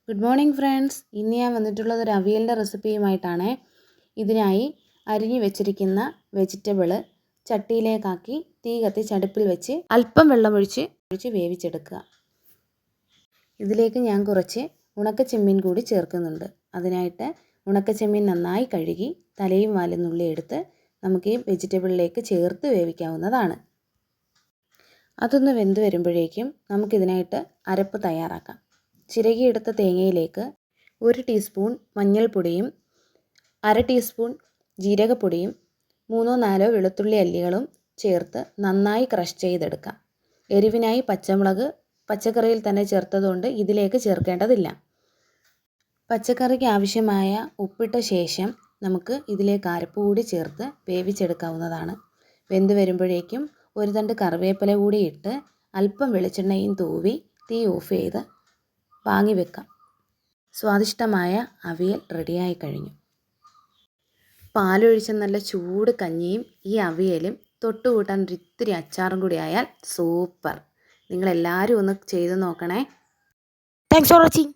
Good morning friends. ഇന്ന് ഞാൻ വന്നിട്ടുള്ളത് ഒരു അവിയലിൻ്റെ റെസിപ്പിയുമായിട്ടാണ്. ഇതിനായി അരിഞ്ഞു വെച്ചിരിക്കുന്ന വെജിറ്റബിള് ചട്ടിയിലേക്കാക്കി തീ കത്തിച്ച് അടുപ്പിൽ വെച്ച് അല്പം വെള്ളമൊഴിച്ച് വേവിച്ചെടുക്കുക. ഇതിലേക്ക് ഞാൻ കുറച്ച് ഉണക്കച്ചെമ്മീൻ കൂടി ചേർക്കുന്നുണ്ട്. അതിനായിട്ട് ഉണക്കച്ചെമ്മീൻ നന്നായി കഴുകി തലയും വാലും നുള്ളി എടുത്ത് നമുക്ക് ഈ വെജിറ്റബിളിലേക്ക് ചേർത്ത് വേവിക്കാവുന്നതാണ്. അതൊന്ന് വെന്ത് വരുമ്പോഴേക്കും നമുക്കിതിനായിട്ട് അരപ്പ് തയ്യാറാക്കാം. ചിരകിയെടുത്ത തേങ്ങയിലേക്ക് 1 ടീസ്പൂൺ മഞ്ഞൾപ്പൊടിയും 1/2 ടീസ്പൂൺ ജീരകപ്പൊടിയും 3-4 വെളുത്തുള്ളി അല്ലികളും ചേർത്ത് നന്നായി ക്രഷ് ചെയ്തെടുക്കാം. എരിവിനായി പച്ചമുളക് പച്ചക്കറിയിൽ തന്നെ ചേർത്തതുകൊണ്ട് ഇതിലേക്ക് ചേർക്കേണ്ടതില്ല. പച്ചക്കറിക്ക് ആവശ്യമായ ഉപ്പിട്ട ശേഷം നമുക്ക് ഇതിലേക്ക് അരപ്പ് കൂടി ചേർത്ത് വേവിച്ചെടുക്കാവുന്നതാണ്. വെന്ത് വരുമ്പോഴേക്കും ഒരു തണ്ട് കറിവേപ്പില കൂടി ഇട്ട് അല്പം വെളിച്ചെണ്ണയും തൂവി തീ ഓഫ് ചെയ്ത് വാങ്ങി വെക്കാം. സ്വാദിഷ്ടമായ അവിയൽ റെഡിയായി കഴിഞ്ഞു. പാലൊഴിച്ച നല്ല ചൂട് കഞ്ഞിയും ഈ അവിയലും തൊട്ടുകൂട്ടാൻ ഒരിത്തിരി അച്ചാറും കൂടി ആയാൽ സൂപ്പർ. നിങ്ങളെല്ലാവരും ഒന്ന് ചെയ്ത് നോക്കണേ. Thanks for watching.